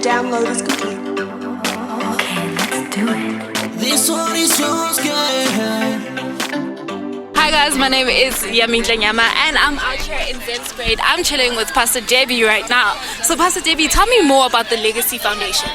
download is complete. Okay, let's do it. This one is yours, girl. Hi guys, my name is Yami Yama and I'm out here in Zen's grade. I'm chilling with Pastor Debbie right now. So Pastor Debbie, tell me more about the Legacy Foundation.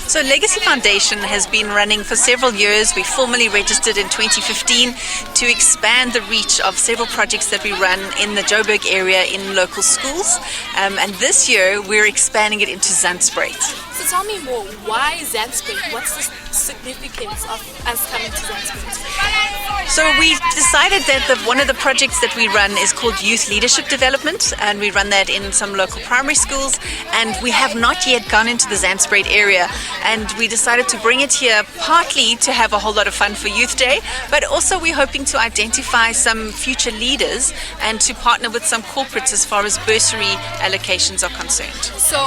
So Legacy Foundation has been running for several years. We formally registered in 2015 to expand the reach of several projects that we run in the Joburg area in local schools. And this year we're expanding it into Zandspruit. So tell me more, why Zandspruit? What's the significance of us coming to Zandspruit? So we decided that one of the projects that we run is called Youth Leadership Development, and we run that in some local primary schools, and we have not yet gone into the Zandspruit area, and we decided to bring it here partly to have a whole lot of fun for Youth Day, but also we're hoping to identify some future leaders and to partner with some corporates as far as bursary allocations are concerned. So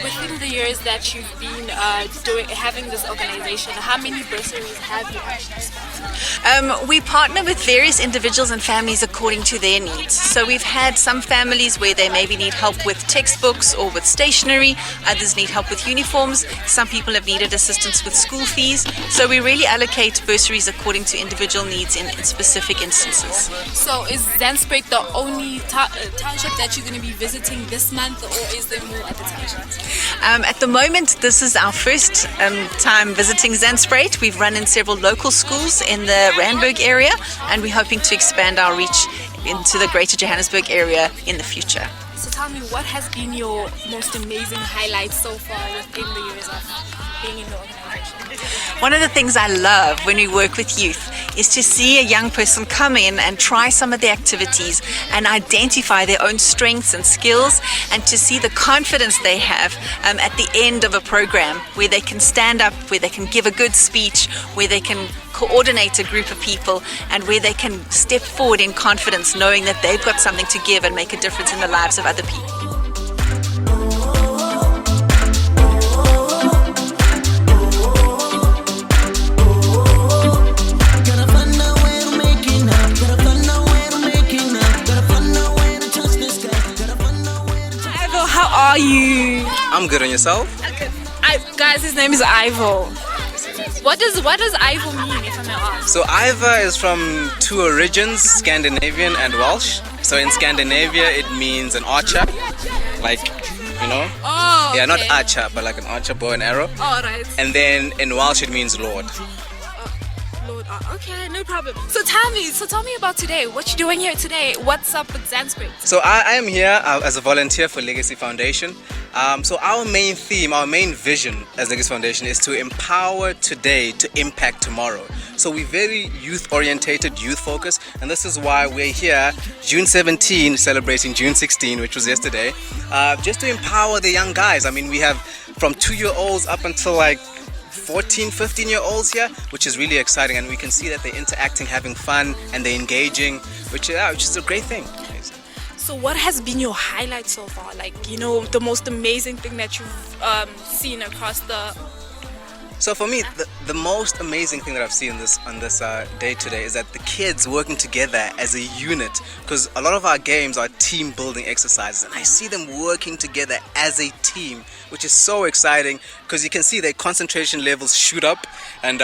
within the years that you've been having this organization, how many bursaries have you actually sponsored? We partner with various individuals and families according to their needs. So we've had some families where they maybe need help with textbooks or with stationery, others need help with uniforms, some people have needed assistance with school fees. So we really allocate bursaries according to individual needs in specific instances. So is Zandspruit the only township that you're going to be visiting this month, or is there more other townships? At the moment, this is our first time visiting Zandspruit. We've run in several local schools in the Randburg area, and we're hoping to expand our reach into the greater Johannesburg area in the future. So tell me, what has been your most amazing highlight so far within the years of being in the organization? One of the things I love when we work with youth is to see a young person come in and try some of the activities and identify their own strengths and skills, and to see the confidence they have at the end of a program where they can stand up, where they can give a good speech, where they can coordinate a group of people, and where they can step forward in confidence knowing that they've got something to give and make a difference in the lives of other people. How are you? I'm good, on yourself? Okay. Guys, his name is Ivo. What does Ivo mean, if I may ask? So Iva is from two origins, Scandinavian and Welsh. So in Scandinavia it means an archer, like, you know? Oh, okay. Yeah, not archer, but like an archer, bow and arrow. Oh, right. And then in Welsh it means Lord. Lord, okay, no problem. So tell me about today. What you doing here today? What's up with Zandspruit? So I am here as a volunteer for Legacy Foundation. So our main theme, our main vision as Legacy Foundation is to empower today to impact tomorrow. So we're very youth-orientated, youth-focused, and this is why we're here June 17, celebrating June 16, which was yesterday, just to empower the young guys. I mean, we have from 2-year-olds up until like 14, 15-year-olds here, which is really exciting, and we can see that they're interacting, having fun, and they're engaging, which is a great thing. So what has been your highlight so far? Like, you know, the most amazing thing that you've seen across the... So for me, the most amazing thing that I've seen on this day today is that the kids working together as a unit, because a lot of our games are team building exercises, and I see them working together as a team, which is so exciting, because you can see their concentration levels shoot up, and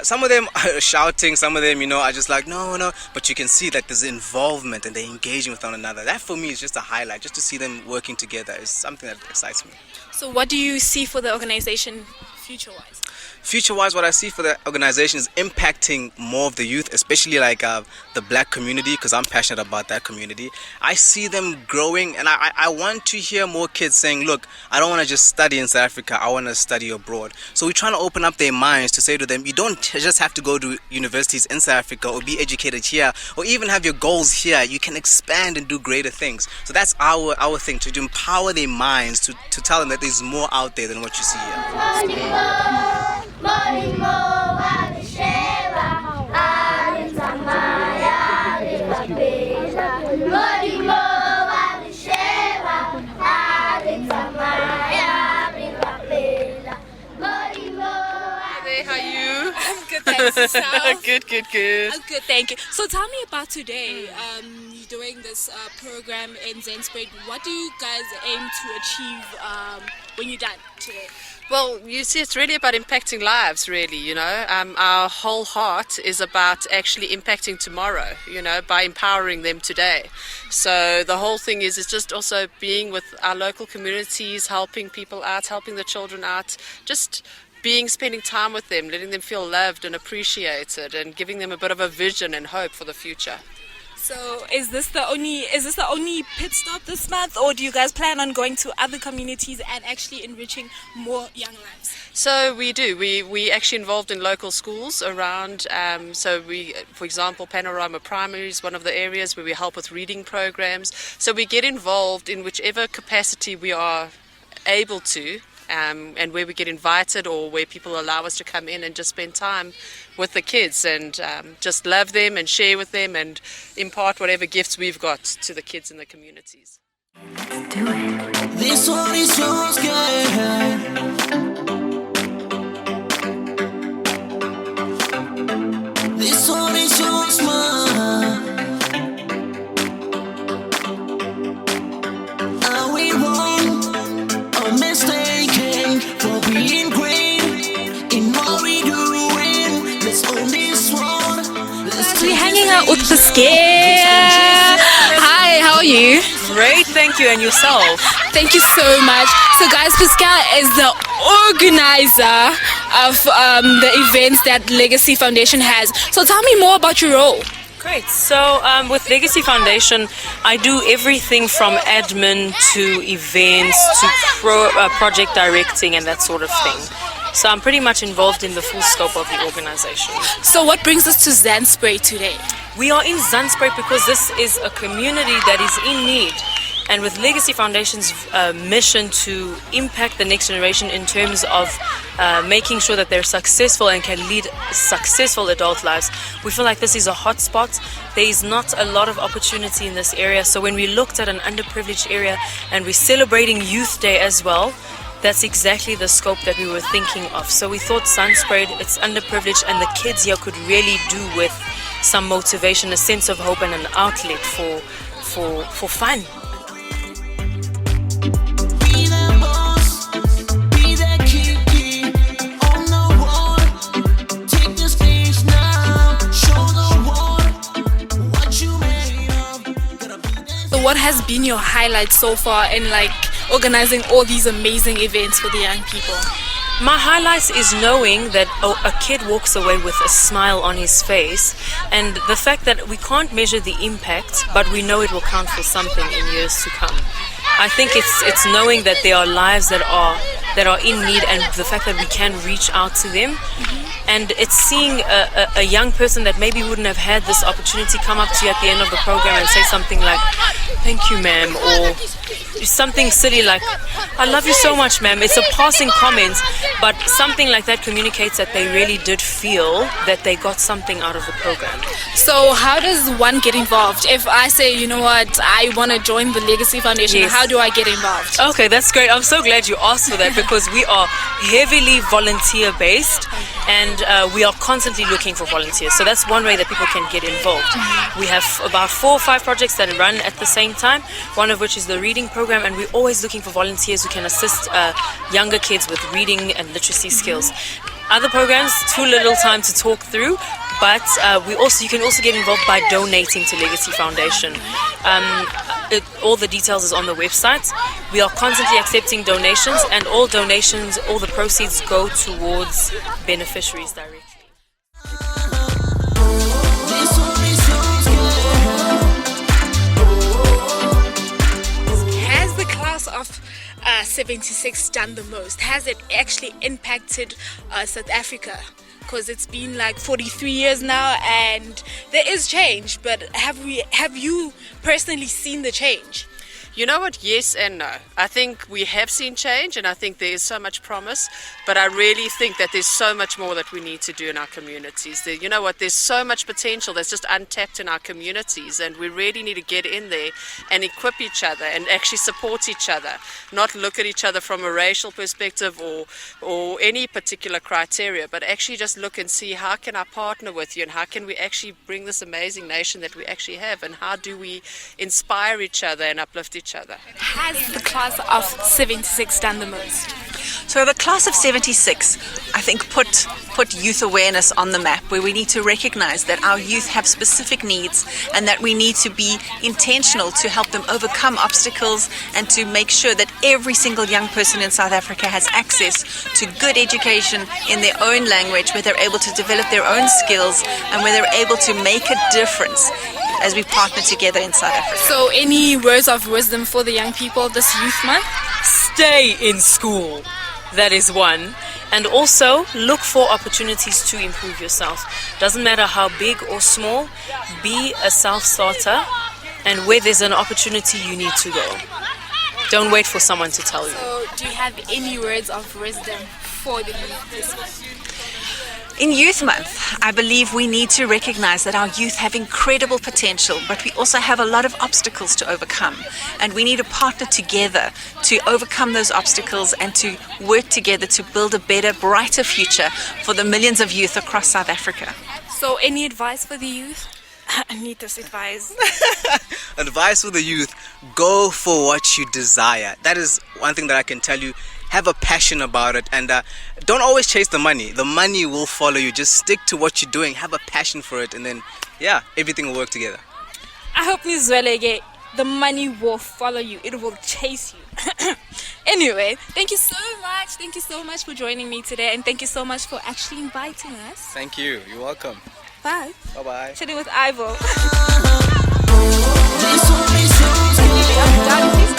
some of them are shouting, some of them, you know, are just like no, but you can see that there's involvement and they're engaging with one another. That for me is just a highlight. Just to see them working together is something that excites me. So what do you see for the organization future-wise? Future-wise, what I see for the organization is impacting more of the youth, especially like the black community, because I'm passionate about that community. I see them growing, and I want to hear more kids saying, look, I don't want to just study in South Africa, I want to study abroad. So we're trying to open up their minds to say to them, you don't just have to go to universities in South Africa or be educated here, or even have your goals here. You can expand and do greater things. So that's our thing, to empower their minds, to tell them that there's more out there than what you see here. How are you? I'm good, thanks. Yourself? Good. I'm good, thank you. So tell me about today. You doing this program in Zenspread, what do you guys aim to achieve when you're done today? Well, you see, it's really about impacting lives, really, you know. Our whole heart is about actually impacting tomorrow, you know, by empowering them today. So the whole thing is just also being with our local communities, helping people out, helping the children out, just spending time with them, letting them feel loved and appreciated, and giving them a bit of a vision and hope for the future. So is this the only pit stop this month, or do you guys plan on going to other communities and actually enriching more young lives? So we do. We actually involved in local schools around. So we, for example, Panorama Primary is one of the areas where we help with reading programs. So we get involved in whichever capacity we are able to. And where we get invited or where people allow us to come in and just spend time with the kids and just love them and share with them and impart whatever gifts we've got to the kids in the communities. Let's do it. This one is yours, girl. This one is yours, man. Are we wrong or mistaken for being great in what we doing? Let's own this one. Let's We're hanging out with Pascale. Hi, how are you? Great, thank you, and yourself? Thank you so much. So guys, Pascale is the organizer of the events that Legacy Foundation has. So tell me more about your role. Great. So with Legacy Foundation, I do everything from admin to events to project directing and that sort of thing. So I'm pretty much involved in the full scope of the organization. So what brings us to Zenspread today? We are in Zenspread because this is a community that is in need. And with Legacy Foundation's mission to impact the next generation in terms of making sure that they're successful and can lead successful adult lives, we feel like this is a hot spot. There is not a lot of opportunity in this area. So when we looked at an underprivileged area and we're celebrating Youth Day as well, that's exactly the scope that we were thinking of. So we thought Zenspread, it's underprivileged, and the kids here could really do with some motivation, a sense of hope, and an outlet for fun. be the boss, be the key on the wall. Take the stage now, show the world what you made of. Gotta be there. So what has been your highlight so far in organizing all these amazing events for the young people? My highlight is knowing that a kid walks away with a smile on his face, and the fact that we can't measure the impact, but we know it will count for something in years to come. I think it's knowing that there are lives that are in need, and the fact that we can reach out to them. And it's seeing a young person that maybe wouldn't have had this opportunity come up to you at the end of the program and say something like, "Thank you, ma'am," or something silly like, "I love you so much, ma'am." It's a passing comment, but something like that communicates that they really did feel that they got something out of the program. So how does one get involved? If I say, you know what, I want to join the Legacy Foundation, Yes. how do I get involved? Okay, that's great. I'm so glad you asked for that because we are heavily volunteer based and we are constantly looking for volunteers. So that's one way that people can get involved. We have about 4 or 5 projects that run at the same time, one of which is the reading program, and we're always looking for volunteers who can assist younger kids with reading and literacy skills. Other programs, too little time to talk through, but you can also get involved by donating to Legacy Foundation. All the details is on the website. We are constantly accepting donations, and all the proceeds go towards beneficiaries directly. This one is yours, girl. Has the class of 76 done the most? Has it actually impacted South Africa? Because it's been like 43 years now and there is change, but have you personally seen the change? You know what? Yes and no. I think we have seen change, and I think there is so much promise, but I really think that there's so much more that we need to do in our communities. You know what? There's so much potential that's just untapped in our communities, and we really need to get in there and equip each other and actually support each other, not look at each other from a racial perspective or any particular criteria, but actually just look and see how can I partner with you and how can we actually bring this amazing nation that we actually have, and how do we inspire each other and uplift each other. Has the class of 76 done the most? So the class of 76, I think, put youth awareness on the map, where we need to recognize that our youth have specific needs and that we need to be intentional to help them overcome obstacles and to make sure that every single young person in South Africa has access to good education in their own language, where they're able to develop their own skills and where they're able to make a difference as we partner together in South Africa. So any words of wisdom for the young people this youth month? Stay in school. That is one. And also look for opportunities to improve yourself. Doesn't matter how big or small, be a self-starter, and where there's an opportunity, you need to go. Don't wait for someone to tell you. So do you have any words of wisdom for the youth this week? In Youth Month, I believe we need to recognize that our youth have incredible potential, but we also have a lot of obstacles to overcome. And we need to partner together to overcome those obstacles and to work together to build a better, brighter future for the millions of youth across South Africa. So any advice for the youth? I need this advice. Advice for the youth: go for what you desire. That is one thing that I can tell you. Have a passion about it, and don't always chase the money. The money will follow you. Just stick to what you're doing. Have a passion for it, and then, yeah, everything will work together. I hope Nizwelege, the money will follow you. It will chase you. Anyway, thank you so much. Thank you so much for joining me today, and thank you so much for actually inviting us. Thank you. You're welcome. Bye. Bye-bye. Chilling with Ivo. This one is yours, girl. Please